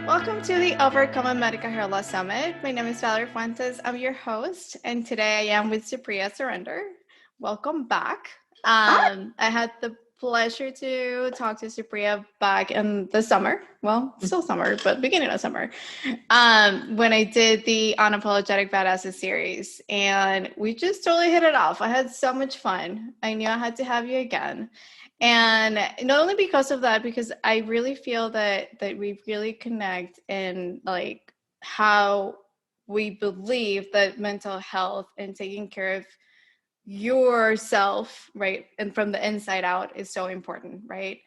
Welcome to the Overcome Medical Hair Loss Summit. My name is Valerie Fuentes. I'm your host, and today I am with Supriya Surender. Welcome back. I had the pleasure to talk to Supriya back in the summer. Well, still summer, but beginning of summer, when I did the Unapologetic Badasses series, and we just totally hit it off. I had so much fun. I knew I had to have you again. And not only because of that, because I really feel that we really connect in like how we believe that mental health and taking care of yourself, right, and from the inside out is so important, right?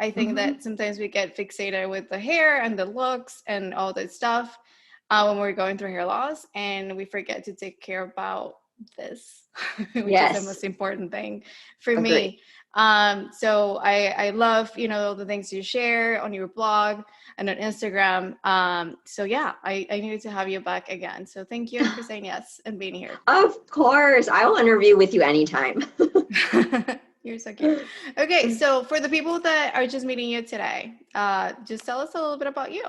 I think that sometimes we get fixated with the hair and the looks and all that stuff when we're going through hair loss, and we forget to take care about this, which is the most important thing for me. So I love, all the things you share on your blog and on Instagram. So yeah, I needed to have you back again. So thank you for saying yes and being here. Of course. I will interview with you anytime. You're so cute. Okay. So for the people that are just meeting you today, just tell us a little bit about you.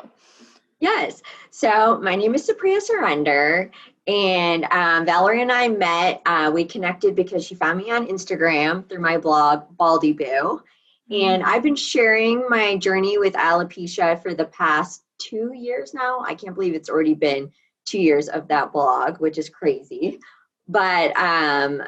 Yes. So my name is Supriya Surender, and Valerie and I met. We connected because she found me on Instagram through my blog, Baldie Boo. And I've been sharing my journey with alopecia for the past 2 years now. I can't believe it's already been 2 years of that blog, which is crazy. But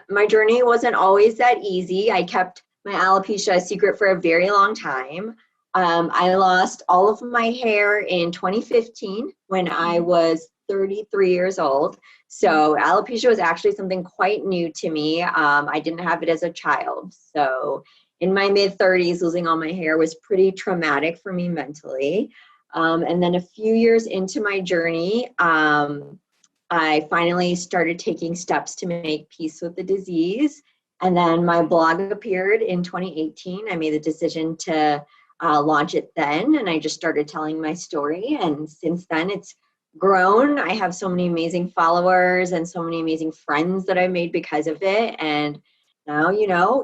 my journey wasn't always that easy. I kept my alopecia a secret for a very long time. I lost all of my hair in 2015 when I was 33 years old. So alopecia was actually something quite new to me. I didn't have it as a child. So in my mid-30s, losing all my hair was pretty traumatic for me mentally. And then a few years into my journey, I finally started taking steps to make peace with the disease. And then my blog appeared in 2018. I made the decision to launch it then, and I just started telling my story, and since then it's grown. I have so many amazing followers and so many amazing friends that I made because of it, and now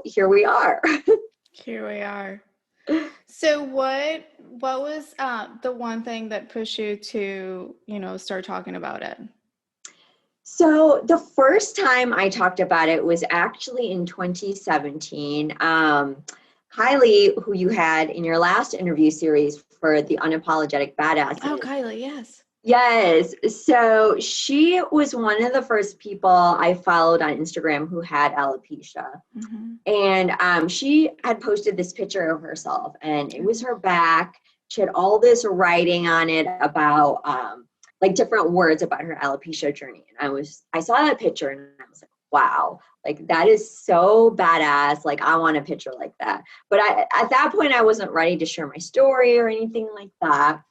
here we are. Here we are. So what was the one thing that pushed you to start talking about it? So the first time I talked about it was actually in 2017. Kylie, who you had in your last interview series for the Unapologetic Badasses. Oh, Kylie, yes. Yes. So she was one of the first people I followed on Instagram who had alopecia. And she had posted this picture of herself, and it was her back. She had all this writing on it about like different words about her alopecia journey. And I saw that picture and I was like, wow, like that is so badass. Like I want a picture like that. But at that point, I wasn't ready to share my story or anything like that.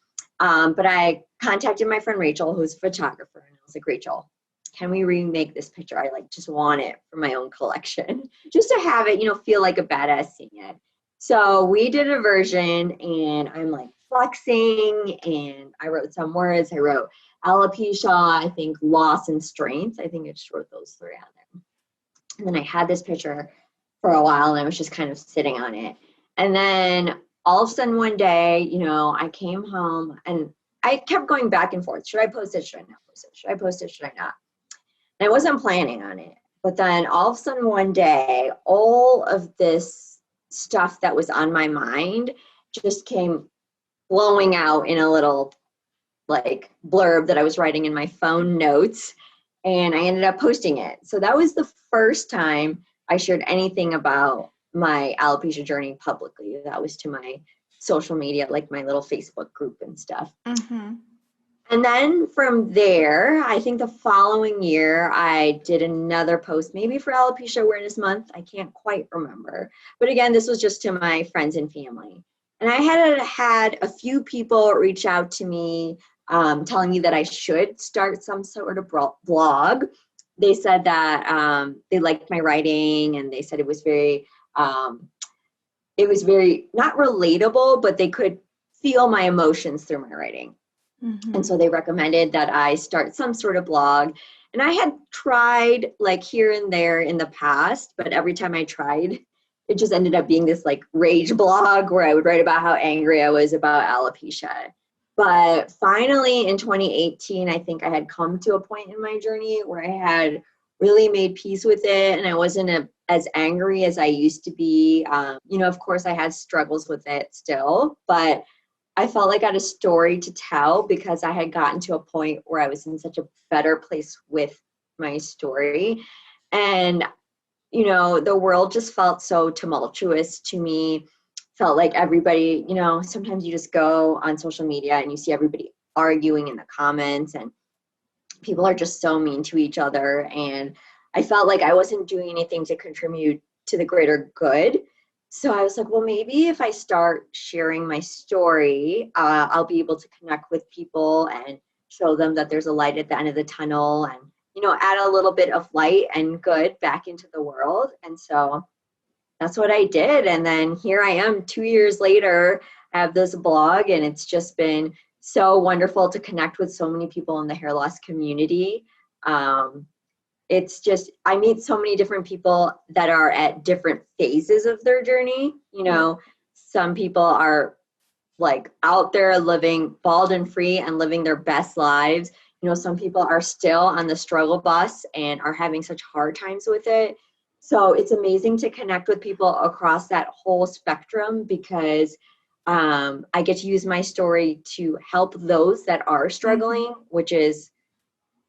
But I contacted my friend Rachel, who's a photographer, and I was like, Rachel, can we remake this picture? I just want it for my own collection, just to have it, feel like a badass seeing it. So we did a version, and I'm like flexing, and I wrote some words. I wrote alopecia, I think loss and strength. I think I just wrote those three on there. And then I had this picture for a while, and I was just kind of sitting on it. And then all of a sudden one day, I came home and I kept going back and forth. Should I post it? Should I not post it? Should I post it? Should I not? And I wasn't planning on it. But then all of a sudden one day, all of this stuff that was on my mind just came blowing out in a little like blurb that I was writing in my phone notes. And I ended up posting it. So that was the first time I shared anything about my alopecia journey publicly. That was to my social media, like my little Facebook group and stuff. And then from there, I think the following year, I did another post, maybe for Alopecia Awareness Month. I can't quite remember. But again, this was just to my friends and family. And I had a few people reach out to me telling me that I should start some sort of blog. They said that they liked my writing, and they said it was very not relatable, but they could feel my emotions through my writing. And so they recommended that I start some sort of blog. And I had tried like here and there in the past, but every time I tried, it just ended up being this like rage blog where I would write about how angry I was about alopecia. But finally in 2018, I think I had come to a point in my journey where I had really made peace with it, and I wasn't as angry as I used to be. Of course I had struggles with it still, but I felt like I had a story to tell because I had gotten to a point where I was in such a better place with my story. And, the world just felt so tumultuous to me. Felt like everybody, sometimes you just go on social media and you see everybody arguing in the comments, and people are just so mean to each other. And I felt like I wasn't doing anything to contribute to the greater good. So I was like, well, maybe if I start sharing my story, I'll be able to connect with people and show them that there's a light at the end of the tunnel, and, add a little bit of light and good back into the world. And so that's what I did. And then here I am 2 years later, I have this blog, and it's just been so wonderful to connect with so many people in the hair loss community. It's just, I meet so many different people that are at different phases of their journey. Some people are like out there living bald and free and living their best lives. Some people are still on the struggle bus and are having such hard times with it. So it's amazing to connect with people across that whole spectrum, because I get to use my story to help those that are struggling, which is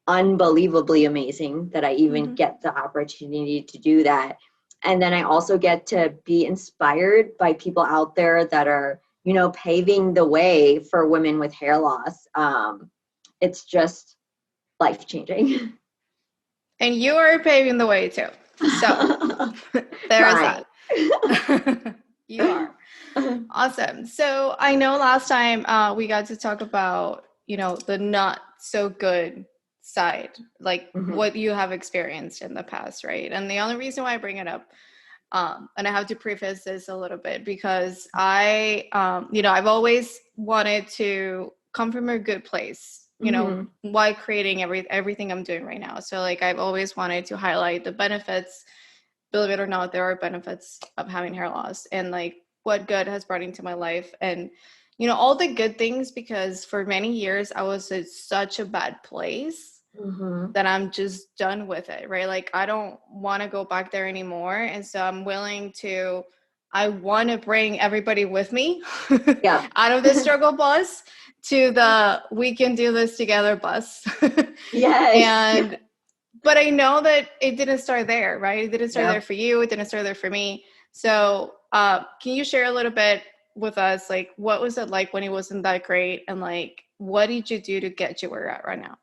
unbelievably amazing that I even get the opportunity to do that. And then I also get to be inspired by people out there that are, paving the way for women with hair loss. It's just life-changing. And you are paving the way too. So there's that. You are. Awesome. So I know last time we got to talk about, the not so good side, like what you have experienced in the past, right? And the only reason why I bring it up, and I have to preface this a little bit, because I've always wanted to come from a good place, while creating everything I'm doing right now. So like I've always wanted to highlight the benefits. Believe it or not, there are benefits of having hair loss, and like what good has brought into my life, and all the good things, because for many years I was in such a bad place that I'm just done with it, right? Like I don't want to go back there anymore. And so I want to bring everybody with me out of the struggle bus to the we can do this together bus. Yes. But I know that it didn't start there, right? It didn't start there for you. It didn't start there for me. So can you share a little bit with us, like, what was it like when it wasn't that great? And like, what did you do to get you where you're at right now?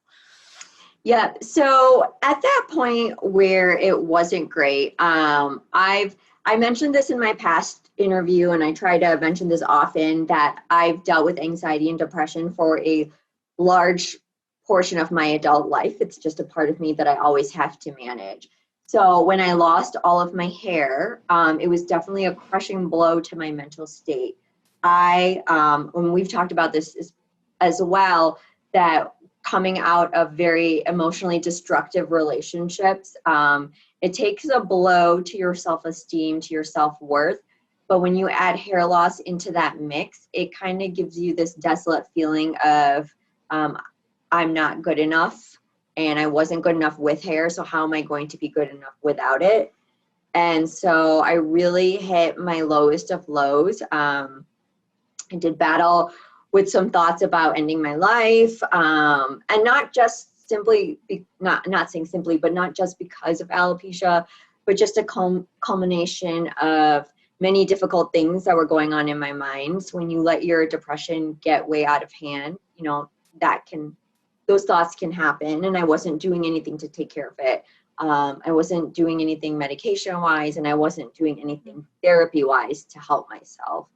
Yeah. So at that point where it wasn't great, I mentioned this in my past interview, and I try to mention this often, that I've dealt with anxiety and depression for a large portion of my adult life. It's just a part of me that I always have to manage. So when I lost all of my hair, it was definitely a crushing blow to my mental state. When we've talked about this as well, that coming out of very emotionally destructive relationships, it takes a blow to your self-esteem, to your self-worth. But when you add hair loss into that mix, it kind of gives you this desolate feeling of, I'm not good enough, and I wasn't good enough with hair, so how am I going to be good enough without it? And so I really hit my lowest of lows. I did battle with some thoughts about ending my life, and not just simply, not saying simply, but not just because of alopecia, but just a culmination of many difficult things that were going on in my mind. When you let your depression get way out of hand, those thoughts can happen, and I wasn't doing anything to take care of it. I wasn't doing anything medication-wise, and I wasn't doing anything therapy-wise to help myself.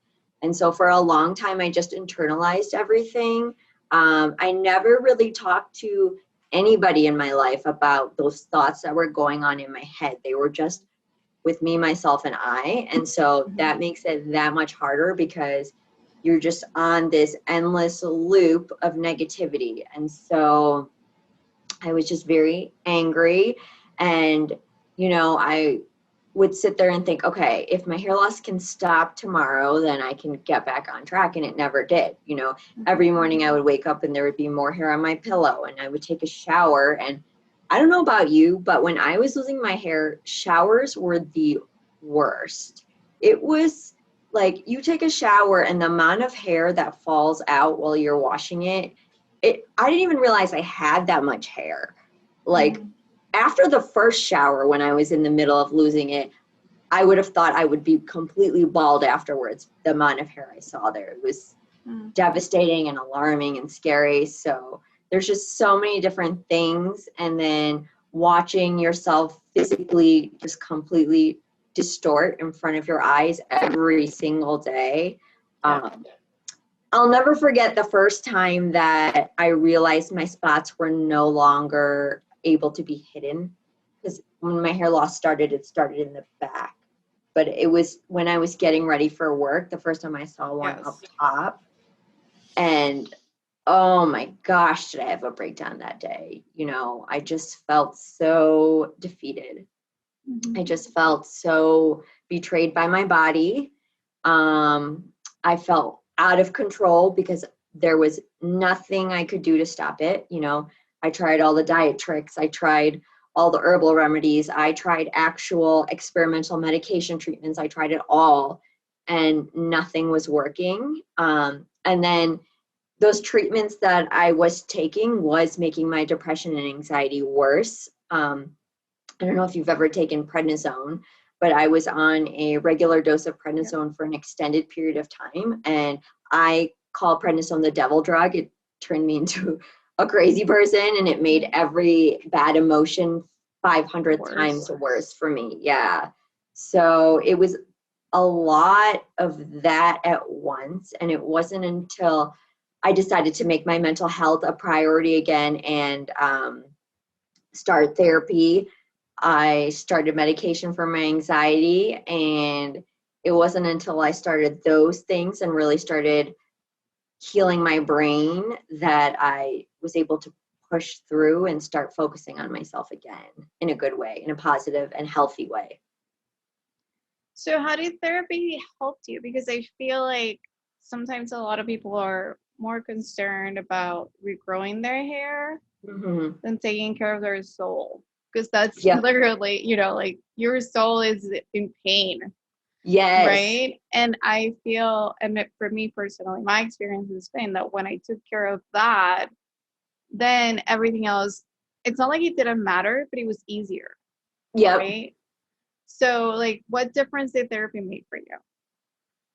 And so for a long time, I just internalized everything. I never really talked to anybody in my life about those thoughts that were going on in my head. They were just with me, myself, and I. And so that makes it that much harder, because you're just on this endless loop of negativity. And so I was just very angry. And, I would sit there and think, okay, if my hair loss can stop tomorrow, then I can get back on track. And it never did. You know, every morning I would wake up and there would be more hair on my pillow, and I would take a shower. And I don't know about you, but when I was losing my hair, showers were the worst. It was like you take a shower and the amount of hair that falls out while you're washing it, I didn't even realize I had that much hair. Like, after the first shower, when I was in the middle of losing it, I would have thought I would be completely bald afterwards. The amount of hair I saw there, it was devastating and alarming and scary. So there's just so many different things. And then watching yourself physically just completely distort in front of your eyes every single day. I'll never forget the first time that I realized my spots were no longer able to be hidden, because when my hair loss started, it started in the back. But it was when I was getting ready for work, the first time I saw one up top. And oh my gosh, did I have a breakdown that day. You know, I just felt so defeated. I just felt so betrayed by my body. I felt out of control because there was nothing I could do to stop it. You know, I tried all the diet tricks. I tried all the herbal remedies. I tried actual experimental medication treatments. I tried it all, and nothing was working. And then those treatments that I was taking was making my depression and anxiety worse. I don't know if you've ever taken prednisone, but I was on a regular dose of prednisone for an extended period of time. And I call prednisone the devil drug. It turned me into a crazy person, and it made every bad emotion 500 times worse for me. Yeah. So it was a lot of that at once. And it wasn't until I decided to make my mental health a priority again and start therapy. I started medication for my anxiety, and it wasn't until I started those things and really started healing my brain that I was able to push through and start focusing on myself again in a good way, in a positive and healthy way. So how did therapy help you? Because I feel like sometimes a lot of people are more concerned about regrowing their hair than taking care of their soul. Because that's literally, you know, like your soul is in pain. Yes. Right. And I feel, and for me personally, my experience has been that when I took care of that, then everything else, it's not like it didn't matter, but it was easier. Yeah. Right. So, like, what difference did therapy make for you?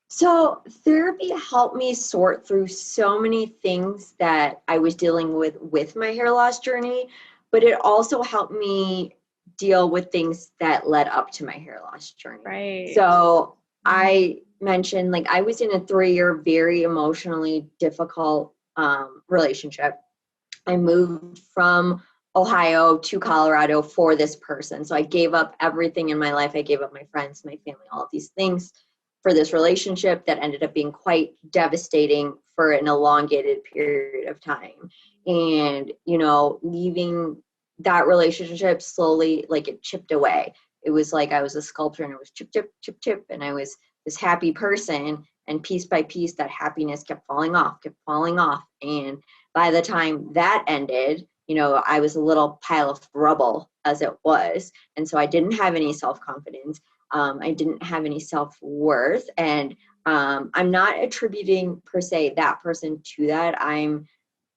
So therapy helped me sort through so many things that I was dealing with my hair loss journey, but it also helped me deal with things that led up to my hair loss journey. Right. So I mentioned, like, I was in a 3-year, very emotionally difficult relationship. I moved from Ohio to Colorado for this person. So I gave up everything in my life. I gave up my friends, my family, all of these things for this relationship that ended up being quite devastating for an elongated period of time. And, you know, leaving that relationship slowly, like, it chipped away. It was like I was a sculptor, and it was chip, chip, chip, chip. And I was this happy person, and piece by piece, that happiness kept falling off. And by the time that ended, you know, I was a little pile of rubble as it was. And so I didn't have any self-confidence. I didn't have any self-worth. And I'm not attributing per se that person to that. I'm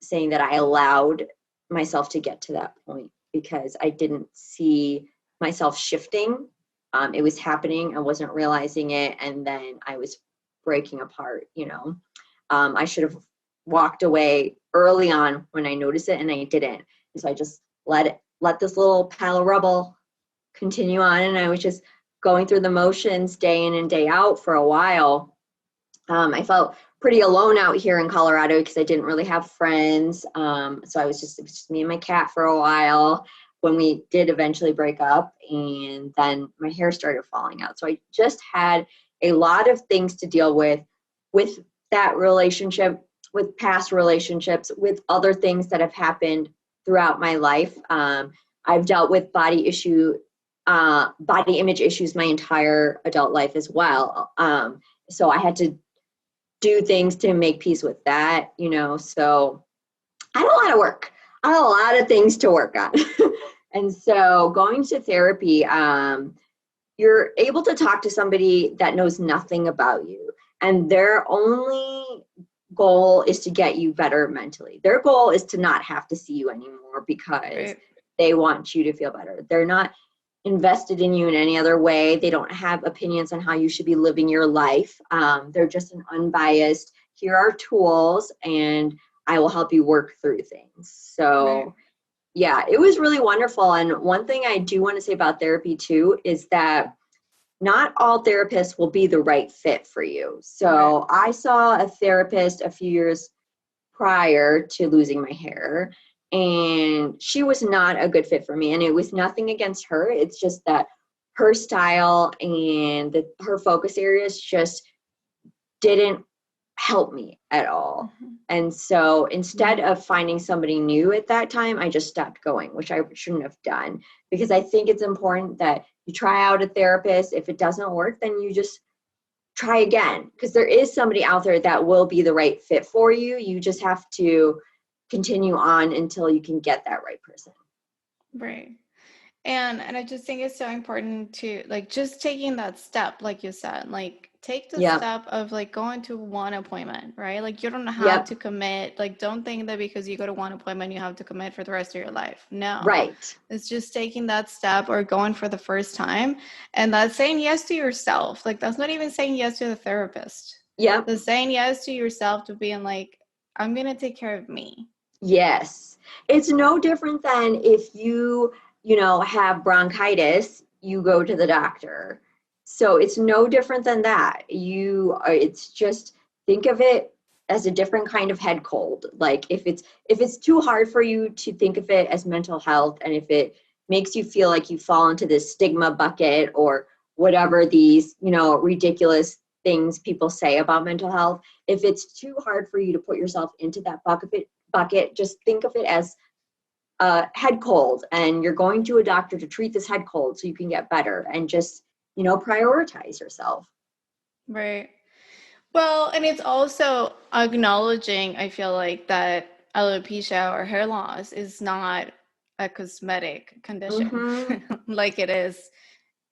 saying that I allowed myself to get to that point because I didn't see myself shifting. It was happening. I wasn't realizing it. And then I was breaking apart, you know. I should have walked away early on when I noticed it, and I didn't. And so I just let this little pile of rubble continue on. And I was just going through the motions day in and day out for a while. I felt pretty alone out here in Colorado because I didn't really have friends. So it was just me and my cat for a while when we did eventually break up, and then my hair started falling out. So I just had a lot of things to deal with that relationship, with past relationships, with other things that have happened throughout my life. I've dealt with body body image issues my entire adult life as well. So I had to do things to make peace with that, you know. So I had a lot of work. I had a lot of things to work on. And so going to therapy, you're able to talk to somebody that knows nothing about you, and their only goal is to get you better mentally. Their goal is to not have to see you anymore because they want you to feel better. They're not invested in you in any other way. They don't have opinions on how you should be living your life. They're just an unbiased, here are tools, and I will help you work through things. So yeah, it was really wonderful. And one thing I do want to say about therapy too is that not all therapists will be the right fit for you. So I saw a therapist a few years prior to losing my hair, and she was not a good fit for me. And it was nothing against her. It's just that her style and her focus areas just didn't help me at all. And so instead of finding somebody new at that time, I just stopped going, which I shouldn't have done, because I think it's important that you try out a therapist. If it doesn't work, then you just try again, because there is somebody out there that will be the right fit for you. You just have to continue on until you can get that right person. Right. And I just think it's so important to like just taking that step, like you said, like take the step of like going to one appointment, right? Like you don't have to commit. Like don't think that because you go to one appointment you have to commit for the rest of your life. No. Right. It's just taking that step or going for the first time, and that's saying yes to yourself. Like that's not even saying yes to the therapist. Yeah. That's saying yes to yourself, to being like, I'm gonna take care of me. Yes. It's no different than if you have bronchitis, you go to the doctor. So it's no different than that. It's just, think of it as a different kind of head cold. Like if it's too hard for you to think of it as mental health, and if it makes you feel like you fall into this stigma bucket or whatever these, ridiculous things people say about mental health, if it's too hard for you to put yourself into that bucket, just think of it as head cold, and you're going to a doctor to treat this head cold so you can get better, and just prioritize yourself. Right. Well, and it's also acknowledging, I feel like, that alopecia or hair loss is not a cosmetic condition like it is,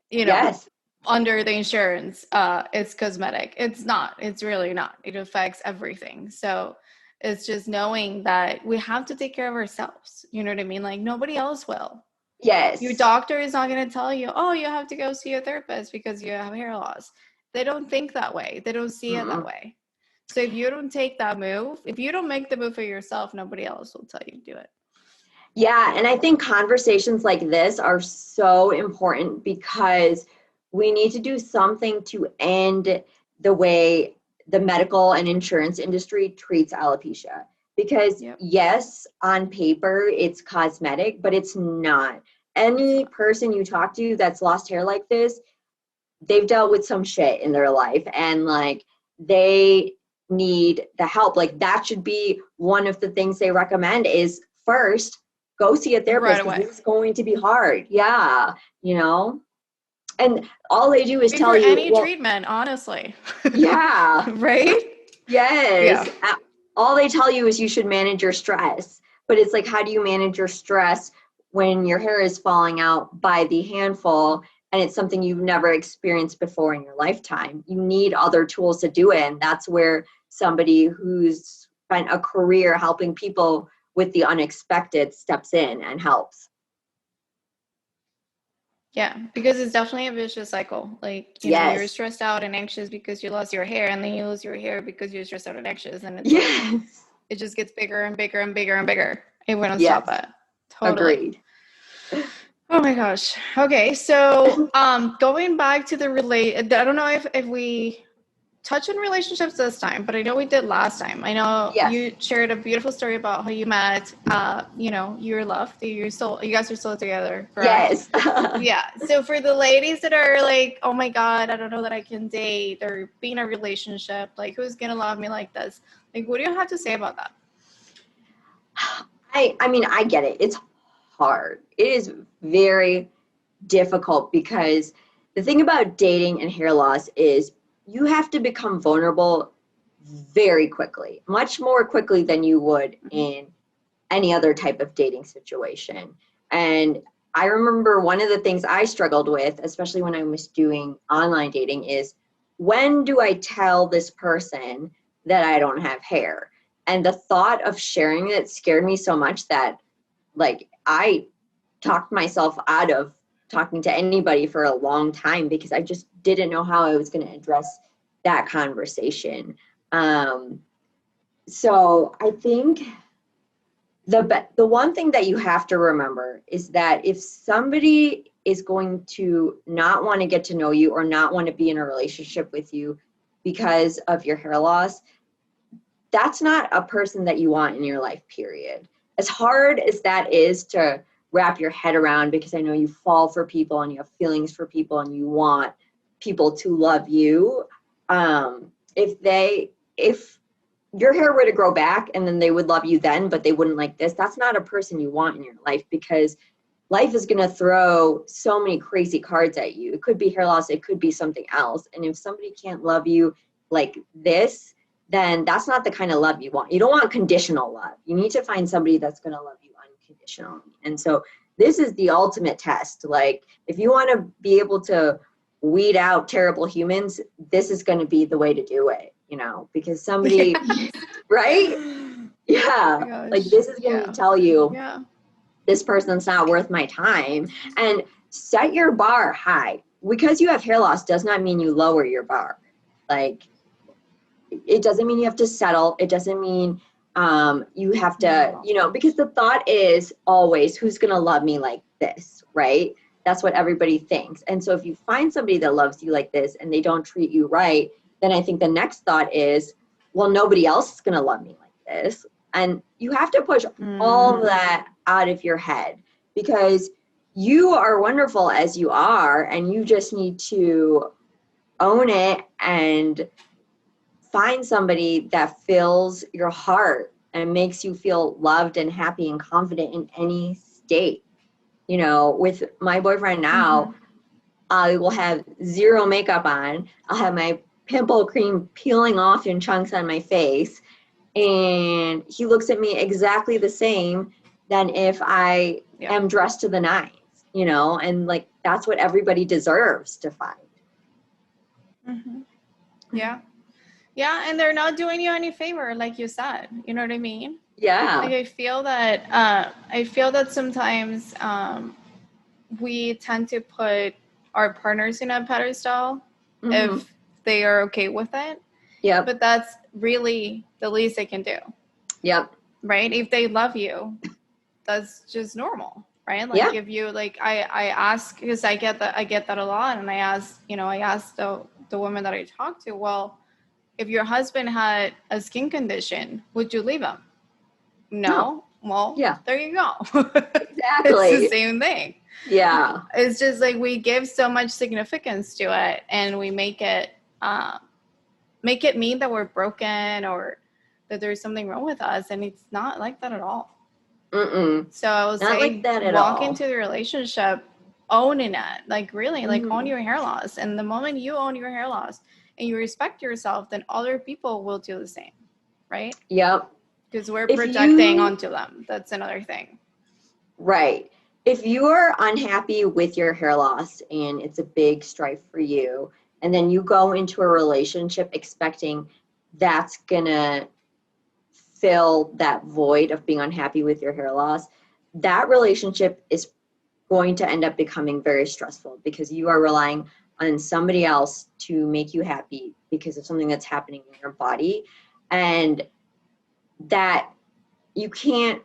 Yes. under the insurance. It's cosmetic. It's not. It's really not. It affects everything. So it's just knowing that we have to take care of ourselves. You know what I mean? Like nobody else will. Yes. Your doctor is not going to tell you, oh, you have to go see a therapist because you have hair loss. They don't think that way. They don't see it that way. So if you don't take that move, if you don't make the move for yourself, nobody else will tell you to do it. Yeah, and I think conversations like this are so important, because we need to do something to end the way the medical and insurance industry treats alopecia. Because yes, on paper, it's cosmetic, but it's not. Any person you talk to that's lost hair like this, they've dealt with some shit in their life, and like they need the help. Like that should be one of the things they recommend is first, go see a therapist, because it's going to be hard. Yeah. And all they do is tell you any treatment, honestly. Yeah. Right? Yes. Yeah. All they tell you is you should manage your stress. But it's like, how do you manage your stress when your hair is falling out by the handful and it's something you've never experienced before in your lifetime? You need other tools to do it. And that's where somebody who's spent a career helping people with the unexpected steps in and helps. Yeah, because it's definitely a vicious cycle. Like, you're stressed out and anxious because you lost your hair, and then you lose your hair because you're stressed out and anxious. And it's like, it just gets bigger and bigger and bigger and bigger. It wouldn't stop it. Totally. Agreed. Oh my gosh. Okay. So going back to I don't know if we touch on relationships this time, but I know we did last time. I know you shared a beautiful story about how you met, your love. You guys are still together, correct? Yes. Yeah. So for the ladies that are like, oh my God, I don't know that I can date or be in a relationship, like who's gonna love me like this? Like, what do you have to say about that? I mean, I get it. It's hard. It is very, difficult because the thing about dating and hair loss is you have to become vulnerable very quickly, much more quickly than you would in any other type of dating situation. And I remember one of the things I struggled with, especially when I was doing online dating, is when do I tell this person that I don't have hair? And the thought of sharing it scared me so much that like I talked myself out of talking to anybody for a long time because I just didn't know how I was going to address that conversation. So I think the one thing that you have to remember is that if somebody is going to not want to get to know you or not want to be in a relationship with you because of your hair loss, that's not a person that you want in your life, period. As hard as that is to wrap your head around, because I know you fall for people and you have feelings for people and you want people to love you. If your hair were to grow back and then they would love you then, but they wouldn't like this, that's not a person you want in your life, because life is going to throw so many crazy cards at you. It could be hair loss. It could be something else. And if somebody can't love you like this, then that's not the kind of love you want. You don't want conditional love. You need to find somebody that's going to love you unconditionally. And so this is the ultimate test. Like, if you want to be able to weed out terrible humans, this is going to be the way to do it, you know, because somebody, right? Yeah. Oh like, this is going to tell you, this person's not worth my time. And set your bar high. Because you have hair loss does not mean you lower your bar. Like, it doesn't mean you have to settle. It doesn't mean you have to, you know, because the thought is always, who's going to love me like this, right? That's what everybody thinks. And so if you find somebody that loves you like this and they don't treat you right, then I think the next thought is, well, nobody else is going to love me like this. And you have to push all of that out of your head, because you are wonderful as you are, and you just need to own it and find somebody that fills your heart and makes you feel loved and happy and confident in any state. You know, with my boyfriend now, I will have zero makeup on. I'll have my pimple cream peeling off in chunks on my face. And he looks at me exactly the same than if I am dressed to the nines, you know, and like, that's what everybody deserves to find. Yeah. Yeah, and they're not doing you any favor, like you said. You know what I mean? Yeah. Like, I feel that sometimes we tend to put our partners in a pedestal if they are okay with it. Yeah. But that's really the least they can do. Yep. Right? If they love you, that's just normal, right? Like, if you, like, I ask, because I get that a lot, and I ask the women that I talk to, well, if your husband had a skin condition, would you leave him? No. Well, there you go. Exactly. It's the same thing. Yeah. It's just like, we give so much significance to it, and we make it mean that we're broken or that there's something wrong with us, and it's not like that at all. So I would say, like that at walk all. into the relationship owning it, like, really, like, own your hair loss. And the moment you own your hair loss and you respect yourself, then other people will do the same, right? Yep. Because we're projecting onto them. That's another thing. Right. If you are unhappy with your hair loss and it's a big strife for you, and then you go into a relationship expecting that's gonna fill that void of being unhappy with your hair loss, that relationship is going to end up becoming very stressful, because you are relying on somebody else to make you happy because of something that's happening in your body, and that you can't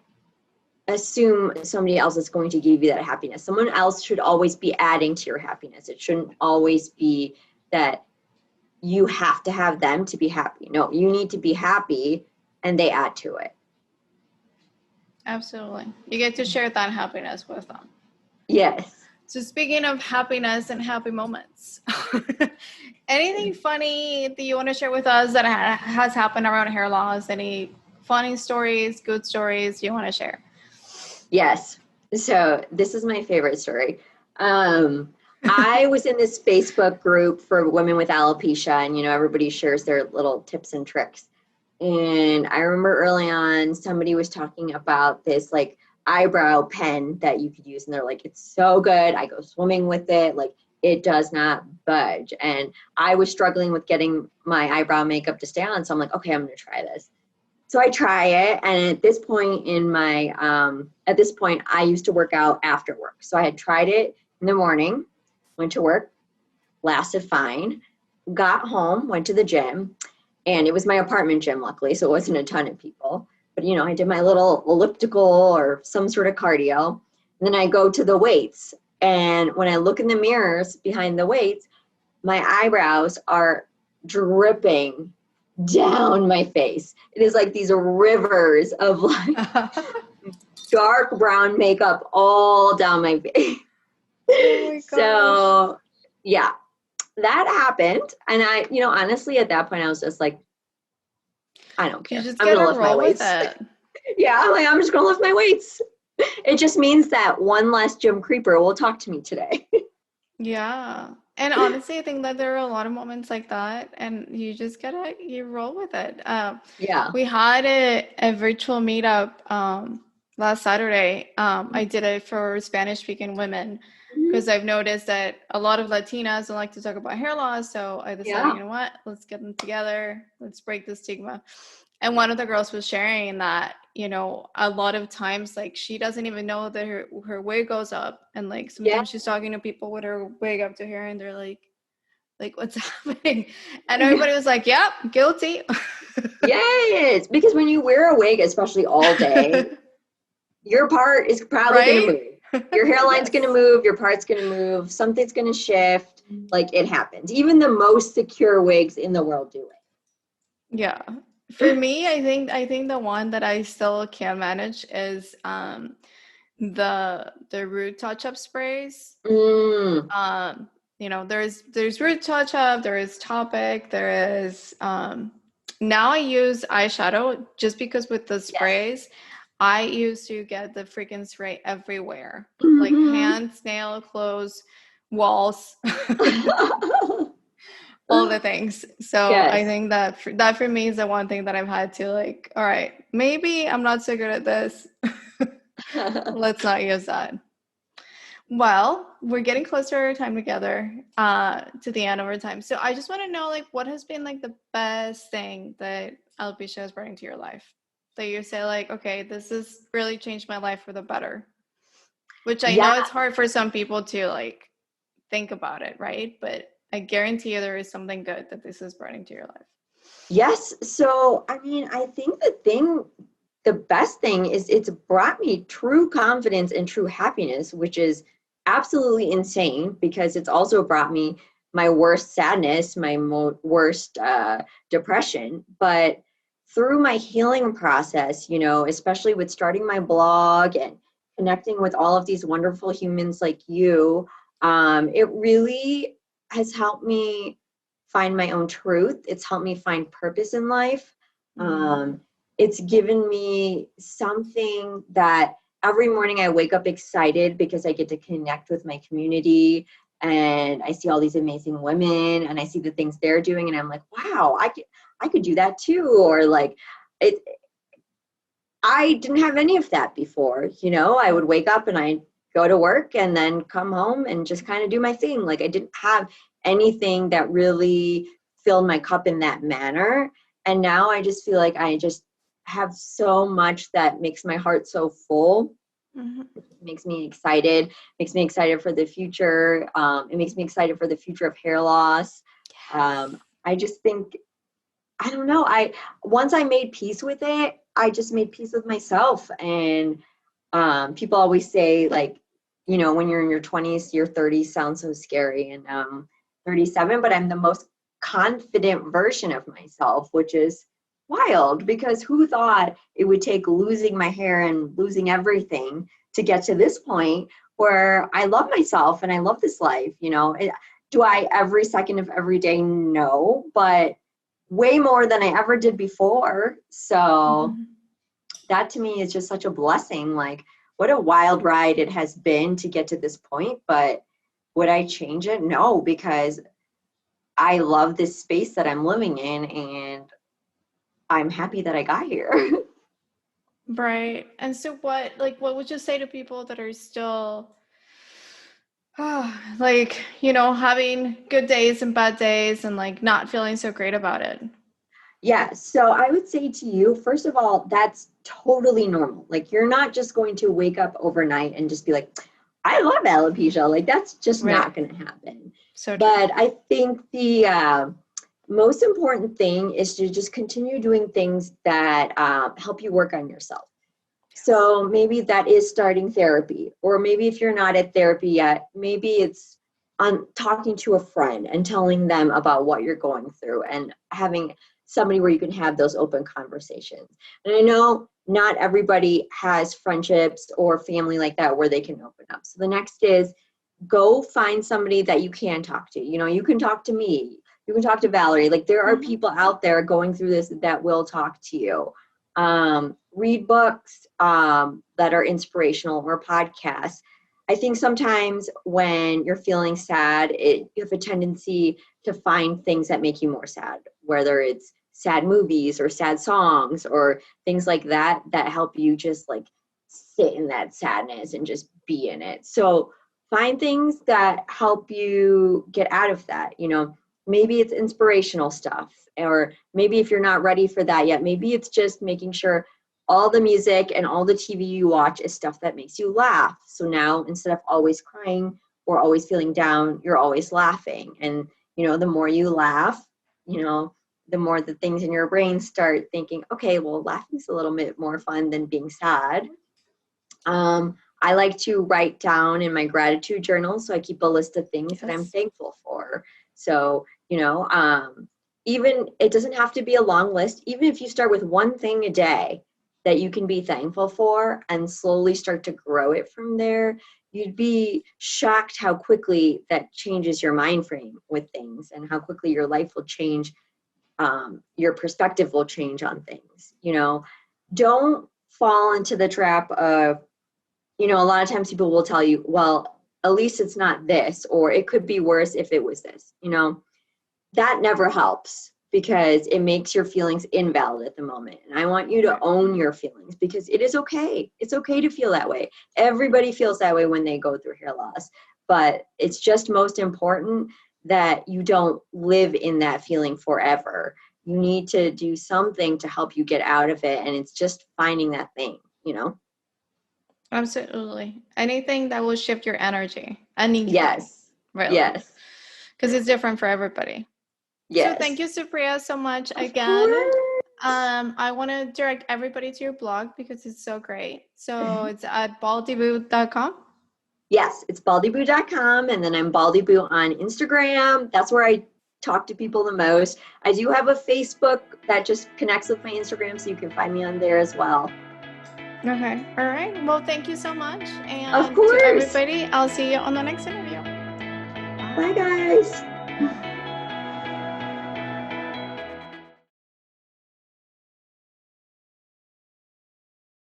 assume somebody else is going to give you that happiness. Someone else should always be adding to your happiness. It shouldn't always be that you have to have them to be happy. No, you need to be happy and they add to it. Absolutely. You get to share that happiness with them. Yes. So speaking of happiness and happy moments, anything funny that you want to share with us that has happened around hair loss? Any funny stories, good stories you want to share? Yes. So this is my favorite story. I was in this Facebook group for women with alopecia, and everybody shares their little tips and tricks. And I remember early on, somebody was talking about this like eyebrow pen that you could use, and they're like, it's so good. I go swimming with it, like it does not budge. And I was struggling with getting my eyebrow makeup to stay on, so I'm like, okay, I'm gonna try this. So I try it, and at this point I used to work out after work. So I had tried it in the morning, went to work, lasted fine, got home, went to the gym, and it was my apartment gym, luckily, so it wasn't a ton of people. But I did my little elliptical or some sort of cardio, and then I go to the weights. And when I look in the mirrors behind the weights, my eyebrows are dripping down my face. It is like these rivers of like dark brown makeup all down my face. Oh my gosh. So yeah, that happened. And I, honestly, at that point, I was just like, I don't care. You just I'm going to lift my roll with weights. it. Yeah, I'm just going to lift my weights. It just means that one less gym creeper will talk to me today. Yeah. And honestly, I think that there are a lot of moments like that, and you just you roll with it. Yeah. We had a virtual meetup last Saturday. I did it for Spanish-speaking women because I've noticed that a lot of Latinas don't like to talk about hair loss. So I decided, you know what, let's get them together. Let's break the stigma. And one of the girls was sharing that, a lot of times, like, she doesn't even know that her wig goes up. And, like, sometimes she's talking to people with her wig up to her, and they're like, what's happening? And everybody was like, yep, guilty. Yes, because when you wear a wig, especially all day, your part is probably going to move. Your hairline's going to move, your part's going to move, something's going to shift. Like, it happens. Even the most secure wigs in the world do it. Yeah. For me, I think the one that I still can't manage is the root touch-up sprays. There's root touch-up, there is Topic, there is now I use eyeshadow just because with the sprays, I used to get the freaking spray everywhere. Like hands, nail, clothes, walls. All the things. So I think that for me is the one thing that I've had to like, all right, maybe I'm not so good at this. Let's not use that. Well, we're getting closer to our time together, to the end of our time. So I just want to know, like, what has been like the best thing that alopecia has brought into your life? That you say like, okay, this has really changed my life for the better. Which I know it's hard for some people to like think about it, right? But I guarantee you there is something good that this has brought into your life. Yes. So, I mean, I think the best thing is it's brought me true confidence and true happiness, which is absolutely insane because it's also brought me my worst sadness, my worst depression. But through my healing process, especially with starting my blog and connecting with all of these wonderful humans like you, it really has helped me find my own truth. It's helped me find purpose in life. It's given me something that every morning I wake up excited because I get to connect with my community and I see all these amazing women and I see the things they're doing and I'm like, wow, I could do that too. Or like I didn't have any of that before. I would wake up and I go to work and then come home and just kind of do my thing. Like I didn't have anything that really filled my cup in that manner. And now I just feel like I just have so much that makes my heart so full. It makes me excited for the future. It makes me excited for the future of hair loss. I just think, I don't know, once I made peace with it, I just made peace with myself. And people always say, like, when you're in your 20s, your 30s sound so scary. And 37, but I'm the most confident version of myself, which is wild because who thought it would take losing my hair and losing everything to get to this point where I love myself and I love this life. Do I every second of every day? No, but way more than I ever did before. So that to me is just such a blessing. Like, what a wild ride it has been to get to this point, but Would I change it? No, because I love this space that I'm living in, and I'm happy that I got here. Right. And so what would you say to people that are still like, having good days and bad days and like not feeling so great about it? Yeah, so I would say to you, first of all, that's totally normal. Like, you're not just going to wake up overnight and just be like, I love alopecia. Like, that's just Right. not going to happen. So true. But I think the most important thing is to just continue doing things that help you work on yourself. So maybe that is starting therapy, or maybe if you're not at therapy yet, maybe it's on talking to a friend and telling them about what you're going through and having somebody where you can have those open conversations. And I know not everybody has friendships or family like that where they can open up. So the next is go find somebody that you can talk to. You can talk to me. You can talk to Valerie. Like, there are people out there going through this that will talk to you. Read books that are inspirational, or podcasts. I think sometimes when you're feeling sad, you have a tendency to find things that make you more sad, whether it's sad movies or sad songs or things like that, that help you just like sit in that sadness and just be in it. So find things that help you get out of that. Maybe it's inspirational stuff, or maybe if you're not ready for that yet, maybe it's just making sure all the music and all the TV you watch is stuff that makes you laugh. So now, instead of always crying or always feeling down, you're always laughing. And, the more you laugh, the more the things in your brain start thinking, okay, well, laughing's a little bit more fun than being sad. I like to write down in my gratitude journal. So I keep a list of things that I'm thankful for. So, even it doesn't have to be a long list. Even if you start with one thing a day that you can be thankful for and slowly start to grow it from there, you'd be shocked how quickly that changes your mind frame with things, and how quickly your life will change. Your perspective will change on things. Don't fall into the trap of, a lot of times people will tell you, well, at least it's not this, or it could be worse if it was this. That never helps, because it makes your feelings invalid at the moment. And I want you to own your feelings, because it is okay. It's okay to feel that way. Everybody feels that way when they go through hair loss, but it's just most important that you don't live in that feeling forever. You need to do something to help you get out of it. And it's just finding that thing, Absolutely. Anything that will shift your energy. Anything. Yes. Really. Yes. Because it's different for everybody. Yes. So thank you, Supriya, so much Of again. course. I want to direct everybody to your blog because it's so great. So it's at baldieboo.com. Yes, it's baldieboo.com, and then I'm Baldie Boo on Instagram. That's where I talk to people the most. I do have a Facebook that just connects with my Instagram, so you can find me on there as well. Okay. All right. Well, thank you so much. And of course. To everybody, I'll see you on the next interview. Bye guys.